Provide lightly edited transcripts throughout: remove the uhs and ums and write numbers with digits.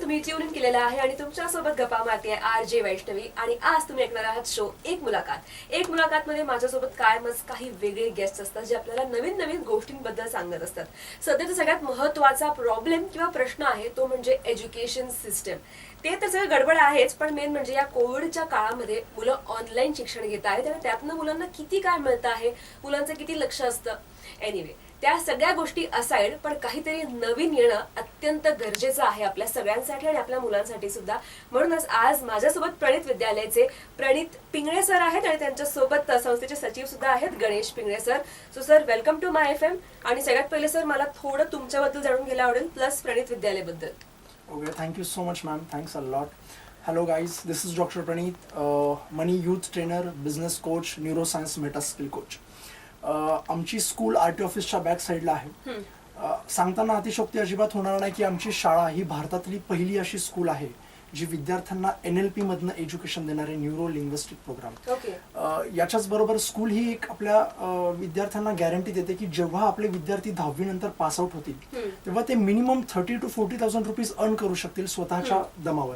तुम्ही tune in केलेला आहे आणि तुमच्यासोबत गप्पा मारते RJ वैष्णवी. आणि आज तुम्ही ऐकणार आहात शो एक मुलाखत मध्ये माझ्यासोबत कायमच काही वेगळे गेस्ट असतात जे आपल्याला नवीन नवीन गोष्टींबद्दल सांगत असतात. सध्याचा सगळ्यात महत्त्वाचा प्रॉब्लेम किंवा प्रश्न आहे तो म्हणजे एज्युकेशन सिस्टम. ते तर सगळं गडबड आहेच, पण मेन म्हणजे या कोविडच्या काळामध्ये मुलं ऑनलाईन शिक्षण घेत आहेत आणि त्यातनं मुलांना किती काय मिळतं आहे, मुलांचं किती लक्ष असतं. एनिवे, त्या सगळ्या गोष्टी असाइड पण काहीतरी नवीन येणं अत्यंत गरजेचं आहे आपल्या सगळ्यांसाठी आणि आपल्या मुलांसाठी सुद्धा. म्हणूनच आज माझ्यासोबत प्रणित विद्यालयाचे प्रणित पिंगळे सर आहेत आणि त्यांच्यासोबत संस्थेचे सचिव सुद्धा आहेत Ganesh Pingale sir. So sir, welcome to my FM. आणि सगळ्यात पहिले सर, मला थोडं तुमच्याबद्दल जाणून घ्यायला आवडेल, प्लस प्रणित विद्यालयाबद्दल. Okay, thank you so much, ma'am. Thanks a lot. Hello, guys. This is Dr. Praneeth, money youth trainer, business coach, neuroscience meta skill coach. आमची स्कूल RT ऑफिसच्या बॅक साईडला आहे. सांगताना अतिशयोक्ती अजिबात होणार नाही की आमची शाळा ही भारतातली पहिली अशी स्कूल आहे जी विद्यार्थ्यांना NLP मधनं एज्युकेशन देणारे न्यूरो लिंग्विस्टिक प्रोग्राम. याच्याच बरोबर स्कूल ही एक आपल्या विद्यार्थ्यांना गॅरंटी देते की जेव्हा आपले विद्यार्थी 10वी नंतर पास आउट होतील तेव्हा ते मिनिमम 30,000 to 40,000 रुपीज अर्न करू शकतील स्वतःच्या दमावर.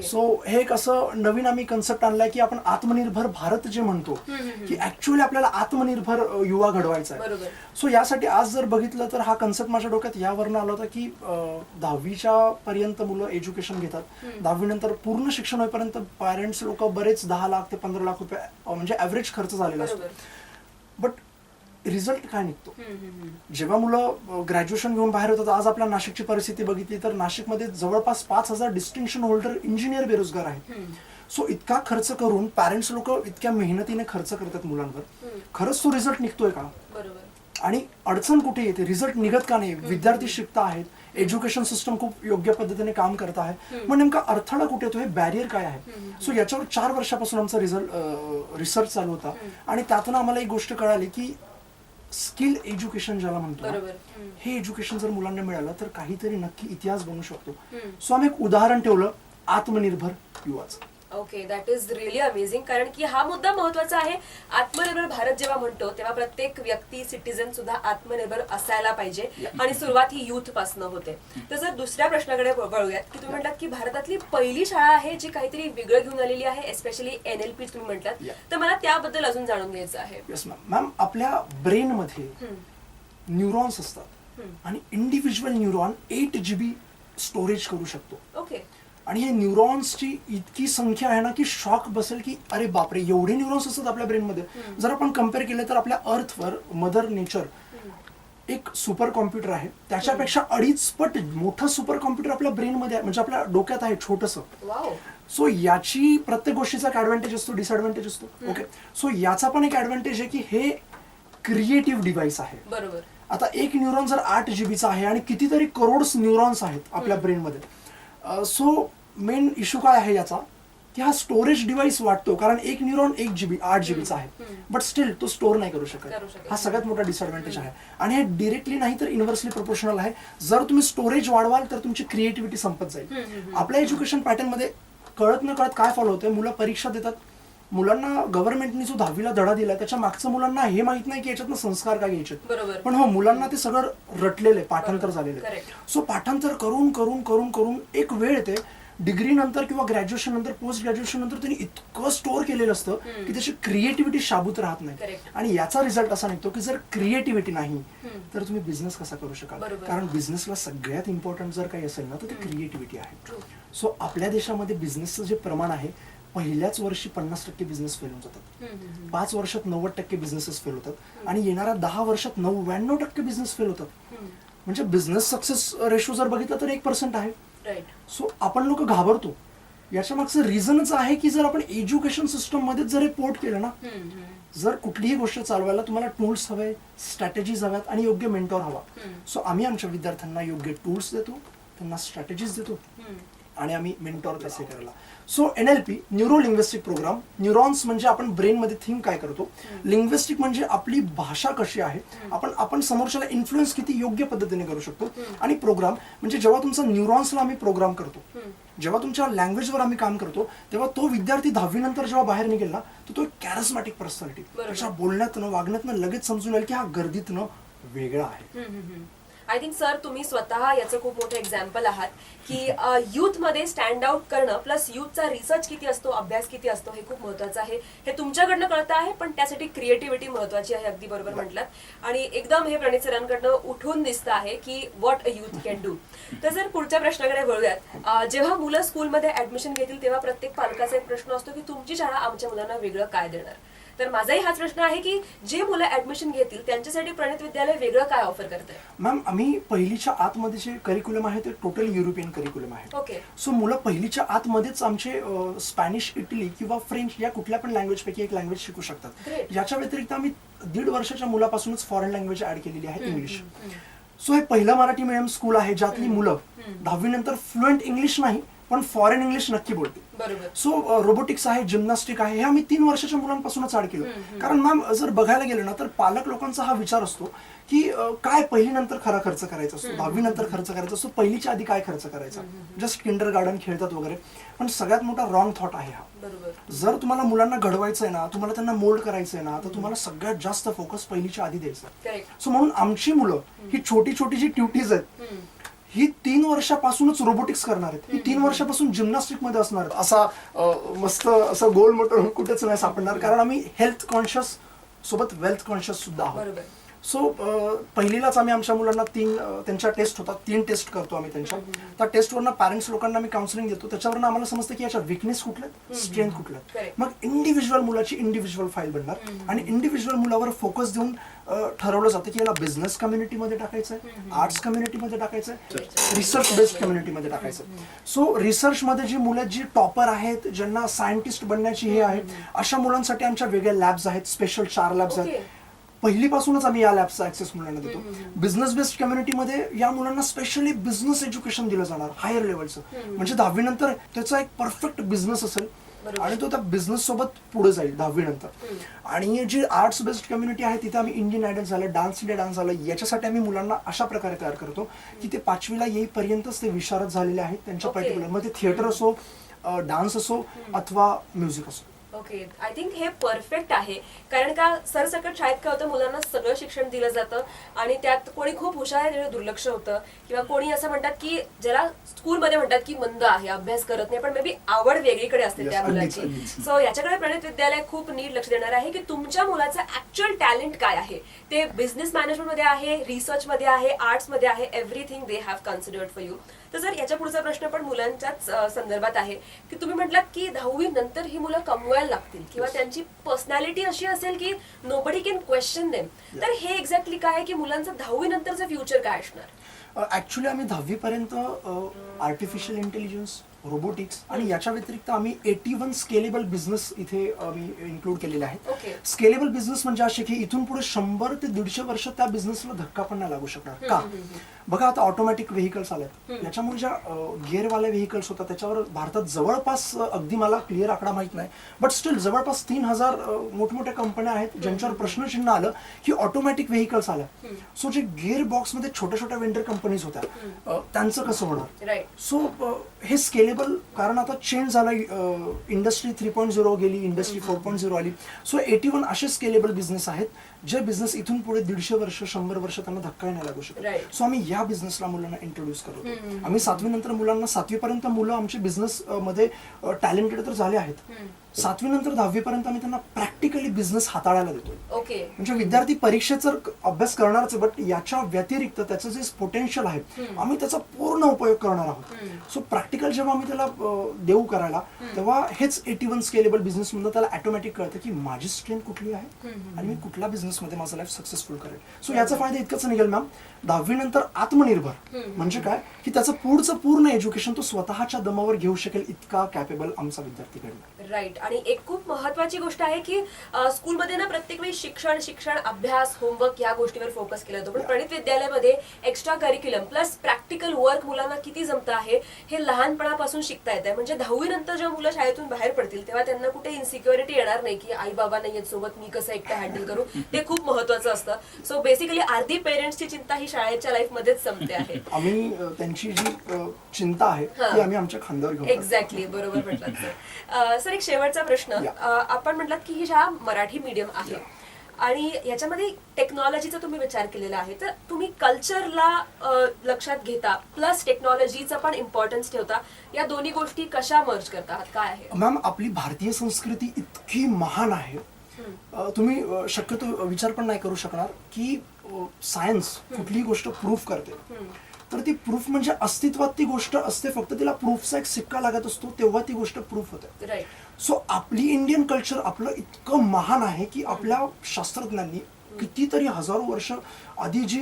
सो हे एक असं नवीन आम्ही कन्सेप्ट आणलाय की आपण आत्मनिर्भर भारत जे म्हणतो की ऍक्च्युअली आपल्याला आत्मनिर्भर युवा घडवायचा आहे. सो यासाठी आज जर बघितलं तर हा कन्सेप्ट माझ्या डोक्यात यावरनं आला होता की 10वीच्या पर्यंत मुलं एज्युकेशन घेतात, 10वी नंतर पूर्ण शिक्षण होईपर्यंत पॅरेंट्स लोक बरेच 10 लाख ते 15 लाख रुपये म्हणजे ऍव्हरेज खर्च झालेला असतो. बट रिझल्ट काय निघतो जेव्हा मुलं ग्रॅज्युएशन घेऊन बाहेर होतात? आज आपल्या नाशिकची परिस्थिती बघितली तर नाशिकमध्ये जवळपास 5,000 डिस्टिंक्शन होल्डर इंजिनियर बेरोजगार आहेत. सो इतका खर्च करून पॅरेंट्स लोक इतक्या मेहनतीने खर्च करतात मुलांवर, खरंच तो रिझल्ट निघतोय का? आणि अडचण कुठे येते? रिझल्ट निघत का नाही? विद्यार्थी शिकता आहेत, एज्युकेशन सिस्टम खूप योग्य पद्धतीने काम करत आहे, मग नेमका अडथळा कुठे येतो? हे बॅरियर काय आहे? सो याच्यावर 4 वर्षापासून आमचा रिसर्च चालू होता आणि त्यातून आम्हाला एक गोष्ट कळाली की स्किल एज्युकेशन ज्याला म्हणतो, हे एज्युकेशन जर मुलांना मिळालं तर काहीतरी नक्की इतिहास बनू शकतो. सो आम्ही एक उदाहरण ठेवलं आत्मनिर्भर युवाचं. Okay, that is really amazing. कारण की हा मुद्दा महत्वाचा आहे. आत्मनिर्भर भारत जेव्हा म्हणतो तेव्हा प्रत्येक व्यक्ती, सिटीजन सुद्धा आत्मनिर्भर असायला पाहिजे आणि सुरुवात ही युथ पासून होते. तर जर दुसऱ्या प्रश्नाकडे वळूयात की तुम्ही म्हणतात की भारतातली पहिली शाळा आहे जी काहीतरी वेगळं घेऊन आलेली आहे, एस्पेशली NLP तुम्ही म्हणतात, तर मला त्याबद्दल अजून जाणून घ्यायचं आहे. येस मॅम, आपल्या ब्रेन मध्ये न्यूरॉन्स असतात आणि इंडिव्हिज्युअल न्यूरॉन 8 GB स्टोरेज करू शकतो. ओके. आणि हे न्यूरॉन्सची इतकी संख्या आहे ना की शॉक बसेल की अरे बापरे, एवढे न्यूरॉन्स असतात आपल्या ब्रेनमध्ये. जर आपण कम्पेअर केलं तर आपल्या अर्थवर मदर नेचर एक सुपर कॉम्प्युटर आहे, त्याच्यापेक्षा 2.5 पट मोठं सुपर कॉम्प्युटर आपल्या ब्रेनमध्ये आहे, म्हणजे आपल्या डोक्यात आहे छोटंसं. सो याची प्रत्येक गोष्टीचा एक ऍडव्हान्टेज असतो, डिसएडव्हान्टेज असतो. ओके, सो याचा पण एक ऍडव्हान्टेज आहे की हे क्रिएटिव्ह डिव्हाइस आहे. बरोबर. आता एक न्यूरॉन जर 8 GBचा आहे आणि कितीतरी करोड्स न्यूरॉन्स आहेत आपल्या ब्रेनमध्ये. सो मेन इश्यू काय आहे याचा की हा स्टोरेज डिव्हाइस वाटतो, कारण एक न्यूरॉन 1 GB 8 GBचा आहे, बट स्टील तो स्टोअर नाही करू शकत. हा सगळ्यात मोठा डिसएडव्हान्टेज आहे. आणि हे डिरेक्टली नाही तर इन्व्हर्सली प्रोपोर्शनल आहे. जर तुम्ही स्टोरेज वाढवाल तर तुमची क्रिएटिव्हिटी संपत जाईल. आपल्या एज्युकेशन पॅटर्न मध्ये कळत न कळत काय फॉलो होतंय, मुलं परीक्षा देतात, मुलांना गव्हर्नमेंटनी जो 10वीला धडा दिला त्याच्या मागचं मुलांना हे माहित नाही की याच्यातनं संस्कार काय घ्यायचे, पण हो मुलांना ते सगळं रटलेले, पाठांतर झालेले. सो पाठांतर करून करून करून करून एक वेळ येते डिग्री नंतर किंवा ग्रॅज्युएशन नंतर, पोस्ट ग्रॅज्युएशन नंतर त्यांनी इतकं स्टोअर केलेलं असतं की त्याची क्रिएटिव्हिटी शाबूत राहत नाही. आणि याचा रिझल्ट असा निघतो की जर क्रिएटिव्हिटी नाही तर तुम्ही बिझनेस कसा करू शकाल? कारण बिझनेसला सगळ्यात इम्पॉर्टंट जर काही असेल ना तर ती क्रिएटिव्हिटी आहे. सो आपल्या देशामध्ये बिझनेसचं जे प्रमाण आहे, पहिल्याच वर्षी 50% बिझनेस फेल होऊन जातात, 5 वर्षात 90% बिझनेसेस फेल होतात आणि येणाऱ्या 10 वर्षात 99% बिझनेस फेल होतात. म्हणजे बिझनेस सक्सेस रेशो जर बघितलं तर 1% आहे. सो आपण लोक घाबरतो. याच्या मागचं रिझनच आहे की जर आपण एज्युकेशन सिस्टम मध्ये जर पोर्ट केलं ना, जर कुठलीही गोष्ट चालवायला तुम्हाला टूल्स हवे, स्ट्रॅटेजीज हव्यात आणि योग्य मेंटॉर हवा. सो आम्ही आमच्या विद्यार्थ्यांना योग्य टूल्स देतो, त्यांना स्ट्रॅटेजीज देतो आणि आम्ही मेंटॉर कसे करायला. So NLP neuro linguistic program. Neurons म्हणजे आपण ब्रेनमध्ये थिंक काय करतो, लिंग्विस्टिक म्हणजे आपली भाषा कशी आहे, आपण समोरच्याला इन्फ्लुएन्स किती योग्य पद्धतीने करू शकतो. आणि प्रोग्राम म्हणजे जेव्हा तुमचा न्यूरॉन्सला आम्ही प्रोग्राम करतो, जेव्हा तुमच्या लँग्वेजवर आम्ही काम करतो, तेव्हा तो विद्यार्थी 10वी नंतर जेव्हा बाहेर निघेल ना तर तो एक कॅरिस्मॅटिक पर्सनॅलिटी, त्याच्या बोलण्यातनं वागण्यातनं लगेच समजून येईल की हा गर्दीतनं वेगळा आहे. आय थिंक सर तुम्ही स्वतः याचं खूप मोठं एक्झाम्पल आहात की युथ मध्ये स्टँड आउट करणं प्लस युथचा रिसर्च किती असतो, अभ्यास किती असतो हे खूप महत्वाचं आहे. हे तुमच्याकडनं कळतं आहे, पण त्यासाठी क्रिएटिव्हिटी महत्वाची आहे, अगदी बरोबर म्हटलं. आणि एकदम हे प्रणित सरांकडनं उठून दिसतं आहे की what a youth can do. तर जर पुढच्या प्रश्नाकडे वळूयात, जेव्हा मुलं स्कूलमध्ये ऍडमिशन घेतील तेव्हा प्रत्येक पालकाचा एक प्रश्न असतो की तुमची शाळा आमच्या मुलांना वेगळं काय देणार. तर माझाही हाच प्रश्न आहे की जे मुलं ऍडमिशन घेतील त्यांच्यासाठी प्रणित विद्यालय वेगळं काय ऑफर करतंय. मॅम, आम्ही पहिलीच्या आतमध्ये जे करिक्युलम आहे ते टोटल युरोपियन करिक्युलम आहे. ओके. सो मुलं पहिलीच्या आतमध्येच आमचे स्पॅनिश, इटली किंवा फ्रेंच या कुठल्या पण लँग्वेज पैकी एक लँग्वेज शिकू शकतात. Great. याच्या व्यतिरिक्त आम्ही 1.5 वर्षाच्या मुलापासूनच फॉरेन लँग्वेज ऍड केलेली आहे, इंग्लिश. सो हे पहिलं मराठी मीडियम स्कूल आहे ज्यातली मुलं 10वी नंतर फ्लुएंट इंग्लिश नाही पण फॉरेन इंग्लिश नक्की बोलते. बरोबर. सो रोबोटिक्स आहे, जिम्नॅस्टिक आहे, हे आम्ही 3 वर्षाच्या मुलांपासूनच ऍड केलं. कारण मॅम जर बघायला गेलं ना तर पालक लोकांचा हा विचार असतो की काय पहिली नंतर खरा खर्च करायचा असतो, 10वी नंतर खर्च करायचा असतो, पहिलीच्या आधी काय खर्च करायचा, जस्ट किंडर गार्डन खेळतात वगैरे. पण सगळ्यात मोठा रॉंग थॉट आहे हा. बरोबर. जर तुम्हाला मुलांना घडवायचंय ना, तुम्हाला त्यांना मोल्ड करायचंय ना, तर तुम्हाला सगळ्यात जास्त फोकस पहिलीच्या आधी द्यायचा. करेक्ट. सो म्हणून आमची मुलं ही छोटी छोटी जी ट्युटीज आहेत ही 3 वर्षापासूनच रोबोटिक्स करणार आहेत, ही 3 वर्षापासून जिम्नॅस्टिक मध्ये असणार आहेत. असा मस्त असं गोल मोटर कुठेच नाही सापडणार, कारण आम्ही हेल्थ कॉन्शियस सोबत वेल्थ कॉन्शियस सुद्धा आहोत. बरोबर. सो पहिलीलाच आम्ही आमच्या मुलांना 3 त्यांच्या टेस्ट होतात, 3 टेस्ट करतो आम्ही त्यांच्या. त्या टेस्टवरनं पॅरेंट्स लोकांना आम्ही काउन्सिलिंग देतो, त्याच्यावरनं आम्हाला समजतं की याच्या विकनेस कुठल्या आहेत, स्ट्रेंथ कुठल्या आहेत. Correct. मग इंडिव्हिज्युअल मुलाची इंडिव्हिज्युअल फाईल बनणार आणि इंडिव्हिज्युअल मुलावर फोकस देऊन ठरवलं जातं की याला बिझनेस कम्युनिटीमध्ये टाकायचं आहे, आर्ट्स कम्युनिटीमध्ये टाकायचं आहे, रिसर्च बेस्ड कम्युनिटीमध्ये टाकायचं आहे. सो रिसर्चमध्ये जी मुलं जी टॉपर आहेत, ज्यांना सायंटिस्ट बनण्याची हे आहेत, अशा मुलांसाठी आमच्या वेगळ्या लॅब्स आहेत, स्पेशल 4 लॅब्स आहेत. पहिलीपासूनच आम्ही या लॅबचा ऍक्सेस मुलांना देतो. बिझनेस बेस्ड कम्युनिटीमध्ये या मुलांना स्पेशली बिझनेस एज्युकेशन दिलं जाणार, हायर लेवलचं. म्हणजे 10वी नंतर त्याचा एक परफेक्ट बिझनेस असेल आणि तो त्या बिझनेस सोबत पुढे जाईल 10वी नंतर. आणि जी आर्ट्स बेस्ड कम्युनिटी आहे तिथे आम्ही इंडियन आयडल झालं, डान्स इंडिया डान्स झालं, याच्यासाठी आम्ही मुलांना अशा प्रकारे तयार करतो की ते 5वीला येईपर्यंतच ते विशारद झालेले आहेत त्यांच्या पर्टिक्युलर, मग ते थिएटर असो, डान्स असो अथवा म्युझिक असो. ओके. आय थिंक हे परफेक्ट आहे, कारण का सरसकट शाळेत काय होतं, मुलांना सगळं शिक्षण दिलं जातं आणि त्यात कोणी खूप हुशार आहे त्याच्यावर दुर्लक्ष होतं, किंवा कोणी असं म्हणतात की ज्याला स्कूलमध्ये म्हणतात की मंद आहे, अभ्यास करत नाही, पण मे बी आवड वेगळीकडे असते त्या मुलाची. सो याच्याकडे प्रणित विद्यालय खूप नीट लक्ष देणार आहे की तुमच्या मुलाचं ऍक्च्युअल टॅलेंट काय आहे. ते बिझनेस मॅनेजमेंट मध्ये आहे, रिसर्च मध्ये आहे, आर्ट्स मध्ये आहे, everything they have considered for you. तर जर याच्या पुढचा प्रश्न पण मुलांच्याच संदर्भात आहे की तुम्ही म्हटलात की 10वी नंतर ही मुलं कमवायला लागतील किंवा त्यांची पर्सनॅलिटी अशी असेल की नोबडी कॅन क्वेश्चन देम. तर हे एक्झॅक्टली काय आहे की मुलांचं 10वी नंतरचं फ्युचर काय असणार. ऍक्च्युली आम्ही 10वी पर्यंत आर्टिफिशियल इंटेलिजन्स, रोबोटिक्स आणि याच्या व्यतिरिक्त आम्ही 81 स्केलेबल बिझनेस इथे आम्ही इन्क्लूड केलेले आहेत. ओके. स्केलेबल बिझनेस म्हणजे असे की इथून पुढे 100 ते 150 वर्ष त्या बिझनेसला धक्का पण नाही लागू शकणार. का? बघा आता ऑटोमॅटिक व्हेकल्स आल्यात, याच्यामुळे ज्या गिअरवाले व्हेकल्स होतात त्याच्यावर भारतात जवळपास, अगदी मला क्लिअर आकडा माहित नाही, बट स्टील जवळपास 3000 मोठमोठ्या कंपन्या आहेत ज्यांच्यावर प्रश्नचिन्ह आलं की ऑटोमॅटिक व्हेकल्स आल्या. सो जे गिअर बॉक्स मध्ये छोट्या छोट्या वेंडर कंपनीज होत्या त्यांचं कसं होणार. राईट. सो हे स्केलेबल, कारण आता चेंज झाला, इंडस्ट्री 3.0 गेली, इंडस्ट्री 4.0 आली. सो 81 असे स्केलेबल बिझनेस आहेत जे बिझनेस इथून पुढे 150 वर्ष 100 वर्ष त्यांना धक्का नाही लागू शकत. सो आम्ही या बिझनेसला मुलांना इंट्रोड्यूस करतो. आम्ही 7वी नंतर मुलांना, 7वी पर्यंत मुलं आमचे बिझनेस मध्ये टॅलेंटेड तर झाले आहेत, 7वी नंतर 10वी पर्यंत आम्ही त्यांना प्रॅक्टिकली बिझनेस हाताळायला देतो. ओके. म्हणजे विद्यार्थी परीक्षेचा अभ्यास करणारच, बट याच्या व्यतिरिक्त त्याचं जे पोटेन्शियल आहे आम्ही त्याचा पूर्ण उपयोग करणार आहोत. सो प्रॅक्टिकल जेव्हा आम्ही त्याला देऊ करायला, तेव्हा हेच 81 स्केलेबल बिझनेस मधून त्याला ऑटोमॅटिक कळतं की माझी स्ट्रेंथ कुठली आहे आणि मी कुठल्या बिझनेसमध्ये माझं लाईफ सक्सेसफुल करेल. सो याचा फायदा इतकंच निघेल मॅम, 10वी नंतर आत्मनिर्भर म्हणजे काय की त्याचं पुढचं पूर्ण एज्युकेशन तो स्वतःच्या दमावर घेऊ शकेल इतका कॅपेबल आमचा विद्यार्थी घडला. राईट. आणि एक खूप महत्वाची गोष्ट आहे की स्कूलमध्ये ना प्रत्येक वेळी शिक्षण, अभ्यास, होमवर्क या गोष्टीवर फोकस केला जातो, पण प्रणित विद्यालयामध्ये extra curriculum plus practical work मुलांना किती जमतं आहे हे लहानपणापासून शिकता येत आहे. म्हणजे 10वी नंतर जेव्हा मुलं शाळेतून बाहेर पडतील तेव्हा त्यांना कुठे इन्सिक्युरिटी येणार नाही की आई बाबा नाही आहेत सोबत, मी कसं एकटं हँडल करू. ते खूप महत्वाचं असतं. सो बेसिकली अर्धी पेरेंट्सची चिंता ही शाळेच्या लाईफ मध्येच संपते आहे. आम्ही त्यांची जी चिंता आहे ती आम्ही आमच्या खांद्यावर घेऊ. एक्झॅक्टली, बरोबर म्हटलं सर. सर एक शेवटचा प्रश्न, आपण म्हटलात की ही शाळा मराठी मीडियम आहे, आणि याच्यामध्ये टेक्नॉलॉजीचा तुम्ही विचार केलेला आहे, तर तुम्ही कल्चरला लक्षात घेता प्लस टेक्नॉलॉजीचा पण इम्पॉर्टन्स ठेवता, या दोन्ही गोष्टी कशा मर्ज करता आहात, काय आहे? मॅम, आपली भारतीय संस्कृती इतकी महान आहे, तुम्ही शक्यतो विचार पण नाही करू शकणार की सायन्स कुठलीही गोष्ट प्रूफ करते तर ती प्रूफ म्हणजे अस्तित्वात ती गोष्ट असते, फक्त तिला प्रूफचा एक सिक्का लागत असतो तेव्हा ती गोष्ट प्रूफ होते. राईट. सो आपली इंडियन कल्चर आपलं इतकं महान आहे की आपल्या शास्त्रज्ञांनी कितीतरी हजारो वर्ष आधी जी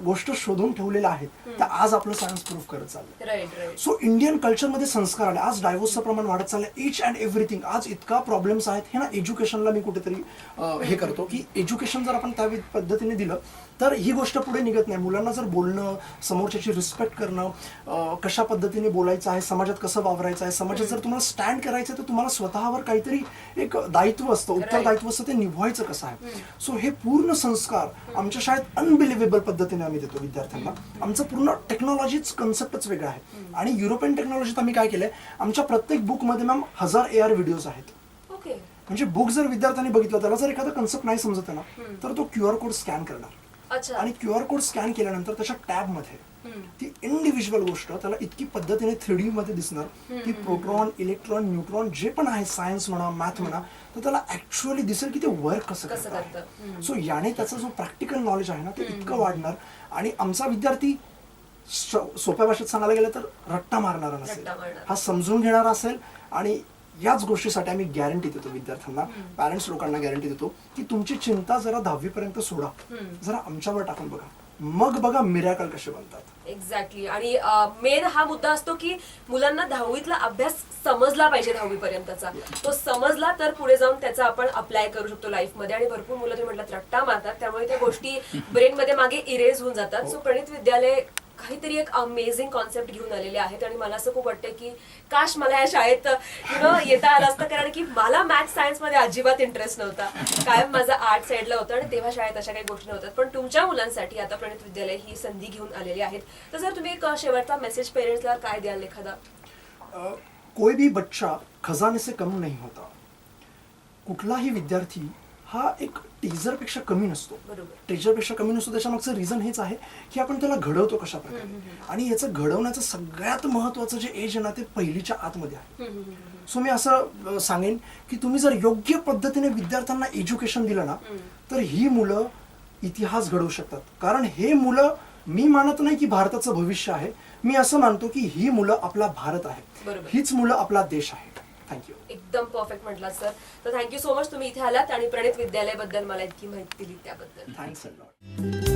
गोष्ट शोधून ठेवलेल्या आहेत त्या आज आपलं सायन्स प्रूफ करत चाललंय. Right right. सो इंडियन कल्चरमध्ये संस्कार आले, आज डायव्होर्सचं प्रमाण वाढत चाललंय, इच अँड एव्हरीथिंग. आज इतका प्रॉब्लेम्स आहेत हे ना, एज्युकेशनला मी कुठेतरी हे करतो की एज्युकेशन जर आपण त्या पद्धतीने दिलं तर ही गोष्ट पुढे निघत नाही. मुलांना जर बोलणं, समोरच्याची रिस्पेक्ट करणं, कशा पद्धतीने बोलायचं आहे, समाजात कसं वावरायचं आहे, समाजात जर तुम्हाला स्टँड करायचं आहे तर तुम्हाला स्वतःवर काहीतरी एक दायित्व असतं, उत्तरदायित्व असतं, ते निभवायचं कसं आहे. सो हे पूर्ण संस्कार आमच्या शाळेत अनबिलिव्हेबल पद्धतीने आम्ही देतो विद्यार्थ्यांना. आमचं पूर्ण टेक्नॉलॉजीच कन्सेप्टच वेगळं आहे. आणि युरोपियन टेक्नॉलॉजीत आम्ही काय केलंय, आमच्या प्रत्येक बुकमध्ये मॅम 1000 AR व्हिडिओज आहेत. ओके. म्हणजे बुक जर विद्यार्थ्यांनी बघितलं, त्याला जर एखादा कन्सेप्ट नाही समजत आहे ना तर तो QR कोड स्कॅन करणार. अच्छा. आणि QR कोड स्कॅन केल्यानंतर त्याच्या टॅबमध्ये ती इंडिव्हिज्युअल गोष्ट त्याला इतकी पद्धतीने 3D मध्ये दिसणार की प्रोटॉन, इलेक्ट्रॉन, न्यूट्रॉन जे पण आहे, सायन्स म्हणा, मॅथ म्हणा, तर त्याला ऍक्च्युअली दिसेल की ते वर्क कसं करतं. सो याने त्याचा जो प्रॅक्टिकल नॉलेज आहे ना ते इतकं वाढणार. आणि आमचा विद्यार्थी सोप्या भाषेत सांगायला गेलं तर रट्टा मारणारा नसेल, हा समजून घेणारा असेल. आणि याच गोष्टीसाठी आम्ही गॅरंटी देतो विद्यार्थ्यांना, पॅरेंट्स लोकांना गॅरंटी देतो की तुमची चिंता जरा 10वी पर्यंत सोडा, जरा आमच्यावर टाकून बघा, मग बघा मिरॅकल कसे बनतात. एक्झॅक्टली. आणि मेन हा मुद्दा असतो की मुलांना 10वीतला अभ्यास समजला पाहिजे, 10वी पर्यंतचा तो समजला तर पुढे जाऊन त्याचा आपण अप्लाय करू शकतो लाईफमध्ये. आणि भरपूर मुलं तुम्ही म्हटलं रट्टा मारतात, त्यामुळे त्या गोष्टी ब्रेनमध्ये मागे इरेज होऊन जातात. सो प्रणित विद्यालय काहीतरी एक अमेझिंग कॉन्सेप्ट घेऊन आलेले आहेत. आणि मला असं खूप वाटतं की काश मला या शाळेत येता आलं असतं, कारण की मला मॅथ्स सायन्स मध्ये अजिबात इंटरेस्ट नव्हता, कायम माझा आर्ट साईडला होतं आणि तेव्हा शाळेत अशा काही गोष्टी नव्हत्या. पण तुमच्या मुलांसाठी आता प्रणित विद्यालय ही संधी घेऊन आलेली आहेत. तर जर तुम्ही एक शेवटचा मेसेज पेरेंट्सला काय द्याल एखादा? कोई भी बच्चा खजाने से कम नहीं होता. कुठलाही विद्यार्थी हा एक टीजरपेक्षा कमी नसतो, टीचरपेक्षा कमी नसतो. त्याच्यामागचं रिझन हेच आहे की आपण त्याला घडवतो कशा प्रकारे. आणि याचं घडवण्याचं सगळ्यात महत्वाचं जे एज आहे ना ते पहिलीच्या आतमध्ये आहे. सो मी असं सांगेन की तुम्ही जर योग्य पद्धतीने विद्यार्थ्यांना एज्युकेशन दिलं ना तर ही मुलं इतिहास घडवू शकतात. कारण हे मुलं, मी मानत नाही की भारताचं भविष्य आहे, मी असं मानतो की ही मुलं आपला भारत आहे, हीच मुलं आपला देश आहे. थँक्यू. एकदम परफेक्ट म्हटलात सर. तर थँक्यू सो मच तुम्ही इथे आलात आणि प्रणित विद्यालयाबद्दल मला इतकी माहिती दिली त्याबद्दल. Thanks a lot.